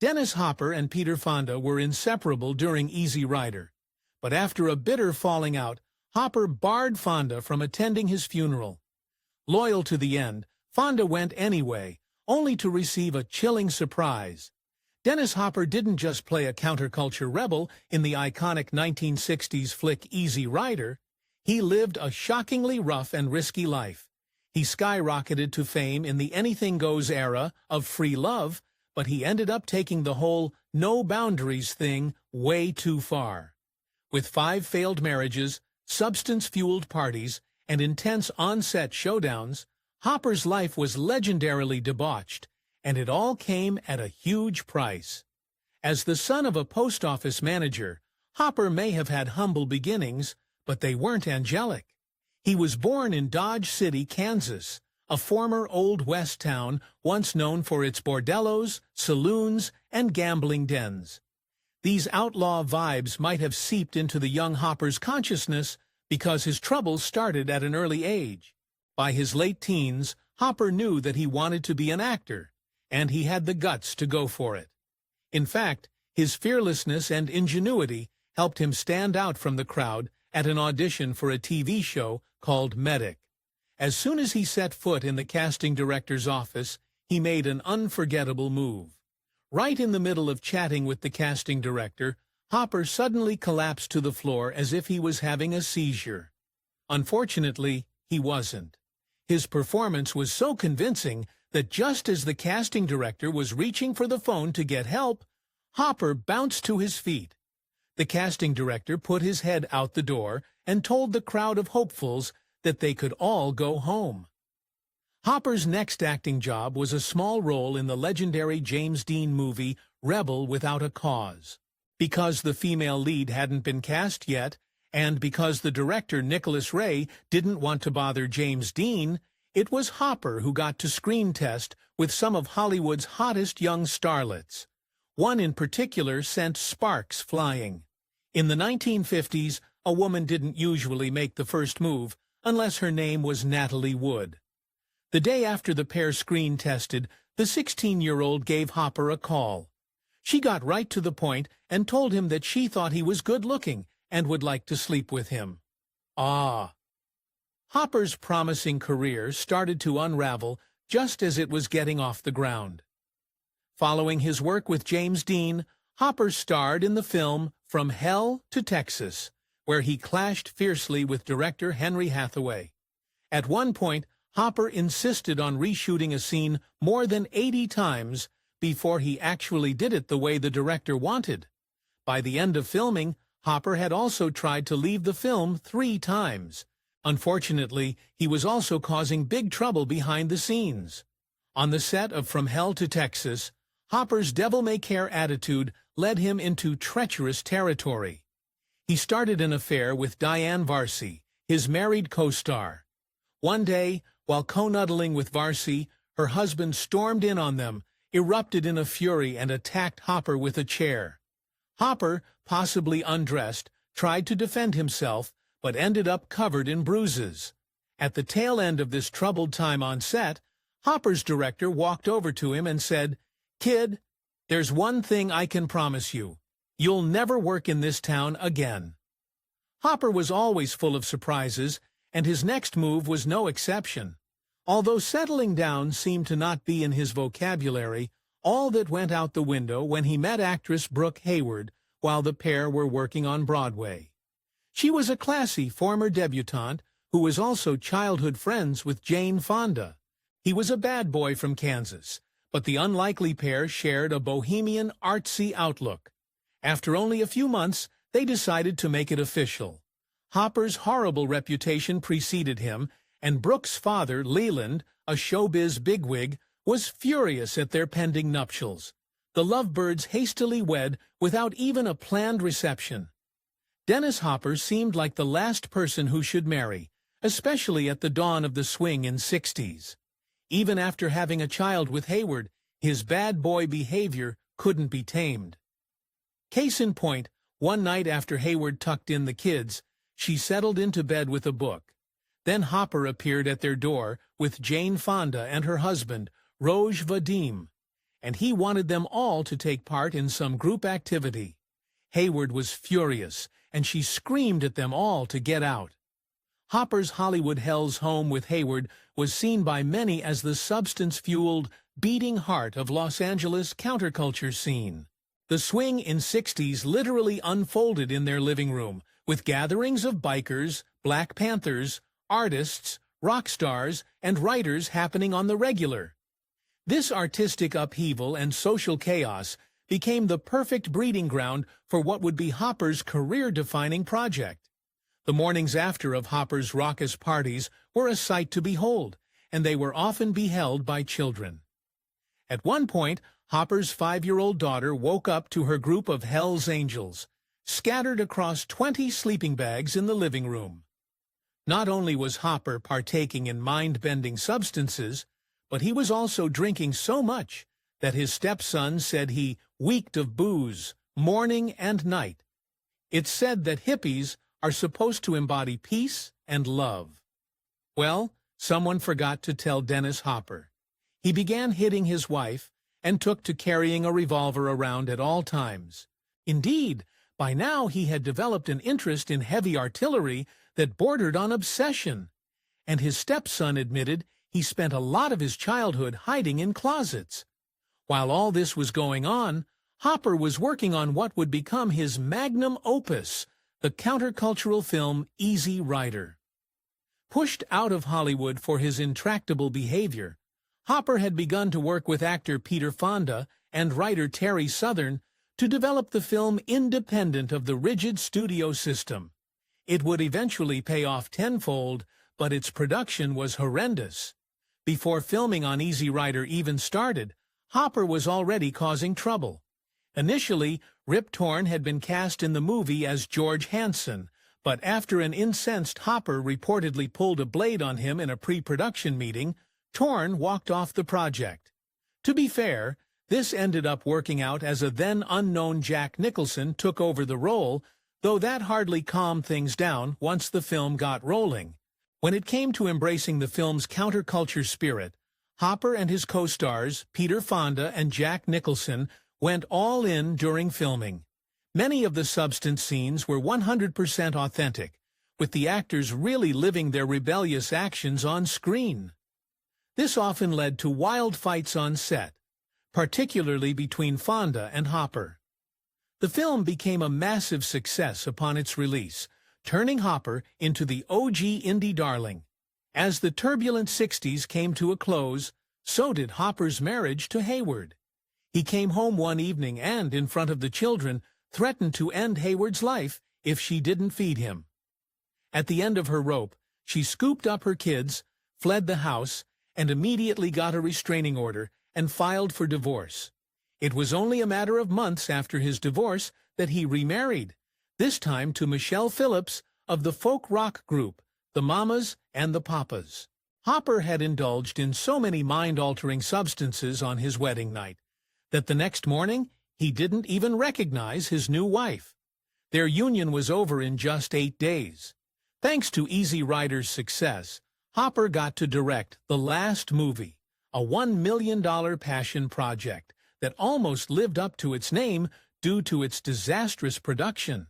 Dennis Hopper and Peter Fonda were inseparable during Easy Rider. But after a bitter falling out, Hopper barred Fonda from attending his funeral. Loyal to the end, Fonda went anyway, only to receive a chilling surprise. Dennis Hopper didn't just play a counterculture rebel in the iconic 1960s flick Easy Rider. He lived a shockingly rough and risky life. He skyrocketed to fame in the anything-goes era of free love, but he ended up taking the whole no boundaries thing way too far. With 5 failed marriages, substance-fueled parties, and intense on-set showdowns, Hopper's life was legendarily debauched, and it all came at a huge price. As the son of a post office manager, Hopper may have had humble beginnings, but they weren't angelic. He was born in Dodge City, Kansas, a former Old West town once known for its bordellos, saloons, and gambling dens. These outlaw vibes might have seeped into the young Hopper's consciousness because his troubles started at an early age. By his late teens, Hopper knew that he wanted to be an actor, and he had the guts to go for it. In fact, his fearlessness and ingenuity helped him stand out from the crowd at an audition for a TV show called Medic. As soon as he set foot in the casting director's office, he made an unforgettable move. Right in the middle of chatting with the casting director, Hopper suddenly collapsed to the floor as if he was having a seizure. Unfortunately, he wasn't. His performance was so convincing that just as the casting director was reaching for the phone to get help, Hopper bounced to his feet. The casting director put his head out the door and told the crowd of hopefuls that they could all go home. Hopper's next acting job was a small role in the legendary James Dean movie Rebel Without a Cause. Because the female lead hadn't been cast yet, and because the director Nicholas Ray didn't want to bother James Dean, it was Hopper who got to screen test with some of Hollywood's hottest young starlets. One in particular sent sparks flying. In the 1950s, a woman didn't usually make the first move unless her name was Natalie Wood. The day after the pair screen tested, the 16-year-old gave Hopper a call. She got right to the point and told him that she thought he was good-looking and would like to sleep with him. Ah! Hopper's promising career started to unravel just as it was getting off the ground. Following his work with James Dean, Hopper starred in the film From Hell to Texas, where he clashed fiercely with director Henry Hathaway. At one point, Hopper insisted on reshooting a scene more than 80 times before he actually did it the way the director wanted. By the end of filming, Hopper had also tried to leave the film 3 times. Unfortunately, he was also causing big trouble behind the scenes. On the set of From Hell to Texas, Hopper's devil-may-care attitude led him into treacherous territory. He started an affair with Diane Varsi, his married co-star. One day, while co-nuddling with Varsi, her husband stormed in on them, erupted in a fury, and attacked Hopper with a chair. Hopper, possibly undressed, tried to defend himself, but ended up covered in bruises. At the tail end of this troubled time on set, Hopper's director walked over to him and said, "Kid, there's one thing I can promise you. You'll never work in this town again." Hopper was always full of surprises, and his next move was no exception. Although settling down seemed to not be in his vocabulary, all that went out the window when he met actress Brooke Hayward while the pair were working on Broadway. She was a classy former debutante who was also childhood friends with Jane Fonda. He was a bad boy from Kansas, but the unlikely pair shared a bohemian, artsy outlook. After only a few months, they decided to make it official. Hopper's horrible reputation preceded him, and Brooke's father, Leland, a showbiz bigwig, was furious at their pending nuptials. The lovebirds hastily wed without even a planned reception. Dennis Hopper seemed like the last person who should marry, especially at the dawn of the swing in '60s. Even after having a child with Hayward, his bad boy behavior couldn't be tamed. Case in point, one night after Hayward tucked in the kids, she settled into bed with a book. Then Hopper appeared at their door with Jane Fonda and her husband, Roj Vadim. and he wanted them all to take part in some group activity. Hayward was furious, and she screamed at them all to get out. Hopper's Hollywood Hell's home with Hayward was seen by many as the substance-fueled, beating heart of Los Angeles' counterculture scene. The swing in '60s literally unfolded in their living room, with gatherings of bikers, Black Panthers, artists, rock stars, and writers happening on the regular. This artistic upheaval and social chaos became the perfect breeding ground for what would be Hopper's career-defining project. The mornings after of Hopper's raucous parties were a sight to behold, and they were often beheld by children. At one point, Hopper's 5-year-old daughter woke up to her group of Hell's Angels, scattered across 20 sleeping bags in the living room. Not only was Hopper partaking in mind-bending substances, but he was also drinking so much that his stepson said he reeked of booze, morning and night. It's said that hippies are supposed to embody peace and love. Well, someone forgot to tell Dennis Hopper. He began hitting his wife and took to carrying a revolver around at all times. Indeed, by now he had developed an interest in heavy artillery that bordered on obsession, and his stepson admitted he spent a lot of his childhood hiding in closets. While all this was going on, Hopper was working on what would become his magnum opus, the countercultural film Easy Rider. Pushed out of Hollywood for his intractable behavior, Hopper had begun to work with actor Peter Fonda and writer Terry Southern to develop the film independent of the rigid studio system. It would eventually pay off tenfold, but its production was horrendous. Before filming on Easy Rider even started, Hopper was already causing trouble. Initially, Rip Torn had been cast in the movie as George Hanson, but after an incensed Hopper reportedly pulled a blade on him in a pre-production meeting, Torn walked off the project. To be fair, this ended up working out as a then-unknown Jack Nicholson took over the role, though that hardly calmed things down once the film got rolling. When it came to embracing the film's counterculture spirit, Hopper and his co-stars, Peter Fonda and Jack Nicholson, went all in during filming. Many of the substance scenes were 100% authentic, with the actors really living their rebellious actions on screen. This often led to wild fights on set, particularly between Fonda and Hopper. The film became a massive success upon its release, turning Hopper into the OG indie darling. As the turbulent '60s came to a close, so did Hopper's marriage to Hayward. He came home one evening and, in front of the children, threatened to end Hayward's life if she didn't feed him. At the end of her rope, she scooped up her kids, fled the house, and immediately got a restraining order and filed for divorce. It was only a matter of months after his divorce that he remarried, this time to Michelle Phillips of the folk rock group, the Mamas and the Papas. Hopper had indulged in so many mind-altering substances on his wedding night that the next morning he didn't even recognize his new wife. Their union was over in just 8 days. Thanks to Easy Rider's success, Hopper got to direct The Last Movie, a $1 million passion project that almost lived up to its name due to its disastrous production.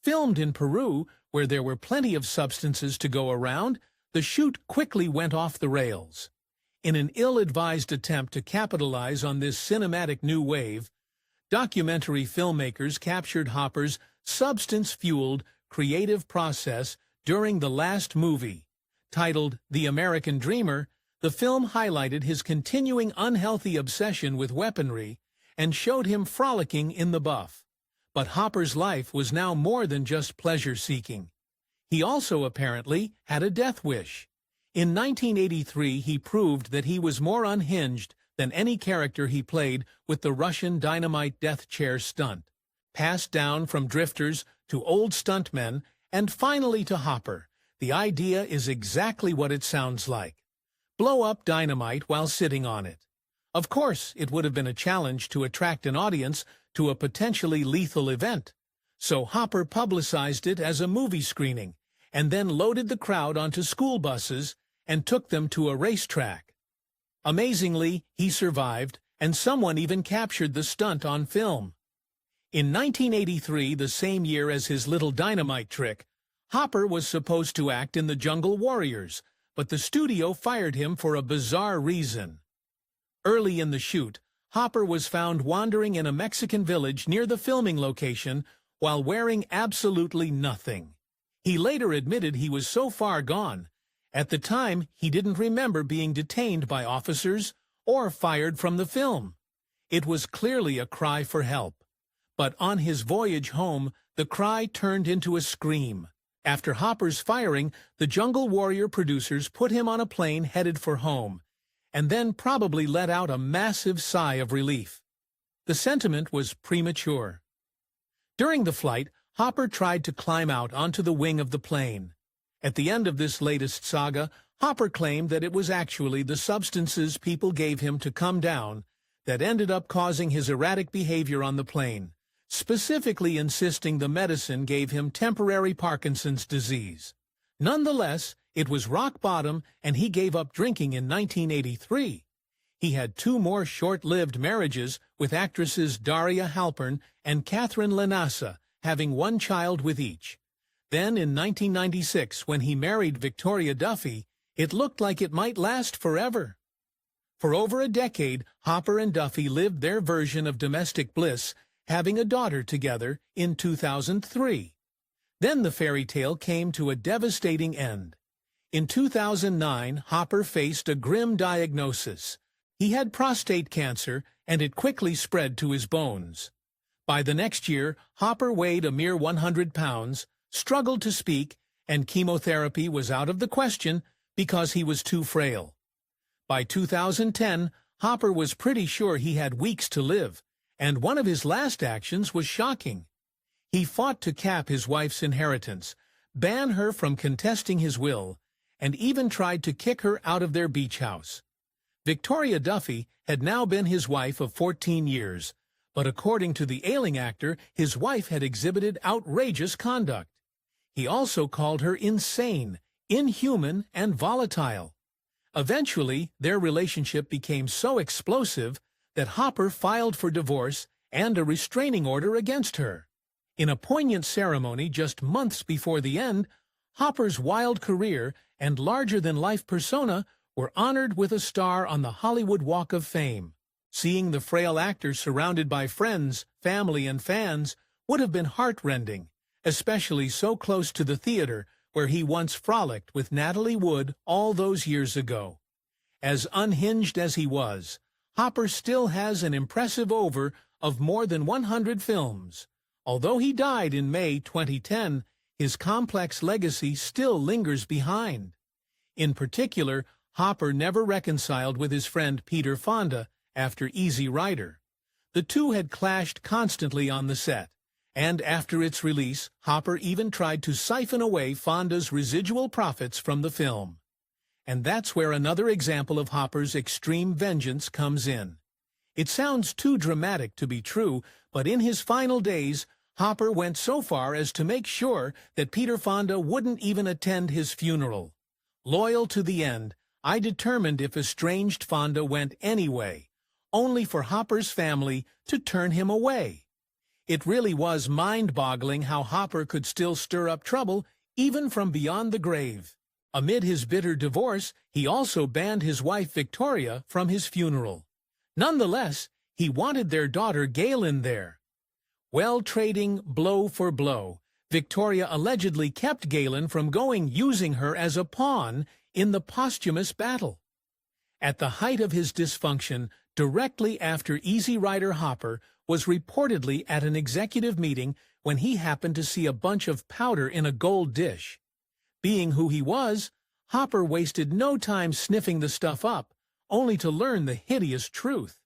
Filmed in Peru, where there were plenty of substances to go around, the shoot quickly went off the rails. In an ill-advised attempt to capitalize on this cinematic new wave, documentary filmmakers captured Hopper's substance-fueled creative process during The Last Movie. Titled The American Dreamer, the film highlighted his continuing unhealthy obsession with weaponry and showed him frolicking in the buff. But Hopper's life was now more than just pleasure-seeking. He also apparently had a death wish. In 1983, he proved that he was more unhinged than any character he played with the Russian dynamite death chair stunt, passed down from drifters to old stuntmen and finally to Hopper. The idea is exactly what it sounds like. Blow up dynamite while sitting on it. Of course, it would have been a challenge to attract an audience to a potentially lethal event, so Hopper publicized it as a movie screening and then loaded the crowd onto school buses and took them to a racetrack. Amazingly, he survived and someone even captured the stunt on film. In 1983, the same year as his little dynamite trick, Hopper was supposed to act in The Jungle Warriors, but the studio fired him for a bizarre reason. Early in the shoot, Hopper was found wandering in a Mexican village near the filming location while wearing absolutely nothing. He later admitted he was so far gone. At the time, he didn't remember being detained by officers or fired from the film. It was clearly a cry for help. But on his voyage home, the cry turned into a scream. After Hopper's firing, the Jungle Warrior producers put him on a plane headed for home, and then probably let out a massive sigh of relief. The sentiment was premature. During the flight, Hopper tried to climb out onto the wing of the plane. At the end of this latest saga, Hopper claimed that it was actually the substances people gave him to come down that ended up causing his erratic behavior on the plane, specifically insisting the medicine gave him temporary Parkinson's disease. Nonetheless, it was rock bottom, and he gave up drinking in 1983. He had 2 more short-lived marriages with actresses Daria Halpern and Catherine Lanassa, having 1 child with each. Then, in 1996, when he married Victoria Duffy, it looked like it might last forever. For over a decade, Hopper and Duffy lived their version of domestic bliss, having a daughter together in 2003. Then the fairy tale came to a devastating end. In 2009, Hopper faced a grim diagnosis. He had prostate cancer, and it quickly spread to his bones. By the next year, Hopper weighed a mere 100 pounds, struggled to speak, and chemotherapy was out of the question because he was too frail. By 2010, Hopper was pretty sure he had weeks to live, and one of his last actions was shocking. He fought to cap his wife's inheritance, ban her from contesting his will, and even tried to kick her out of their beach house. Victoria Duffy had now been his wife of 14 years, but according to the ailing actor, his wife had exhibited outrageous conduct. He also called her insane, inhuman, and volatile. Eventually, their relationship became so explosive that Hopper filed for divorce and a restraining order against her. In a poignant ceremony just months before the end, Hopper's wild career and larger-than-life persona were honored with a star on the Hollywood Walk of Fame. Seeing the frail actor surrounded by friends, family, and fans would have been heartrending, especially so close to the theater where he once frolicked with Natalie Wood all those years ago. As unhinged as he was, Hopper still has an impressive over of more than 100 films. Although he died in May 2010, his complex legacy still lingers behind. In particular, Hopper never reconciled with his friend Peter Fonda after Easy Rider. The two had clashed constantly on the set, and after its release, Hopper even tried to siphon away Fonda's residual profits from the film. And that's where another example of Hopper's extreme vengeance comes in. It sounds too dramatic to be true, but in his final days, Hopper went so far as to make sure that Peter Fonda wouldn't even attend his funeral. Loyal to the end, I determined if estranged Fonda went anyway, only for Hopper's family to turn him away. It really was mind-boggling how Hopper could still stir up trouble even from beyond the grave. Amid his bitter divorce, he also banned his wife Victoria from his funeral. Nonetheless, he wanted their daughter Galen there. Well, trading blow for blow, Victoria allegedly kept Galen from going, using her as a pawn in the posthumous battle. At the height of his dysfunction, directly after Easy Rider, Hopper was reportedly at an executive meeting when he happened to see a bunch of powder in a gold dish. Being who he was, Hopper wasted no time sniffing the stuff up, only to learn the hideous truth.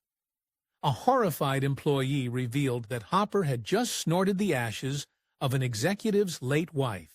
A horrified employee revealed that Hopper had just snorted the ashes of an executive's late wife.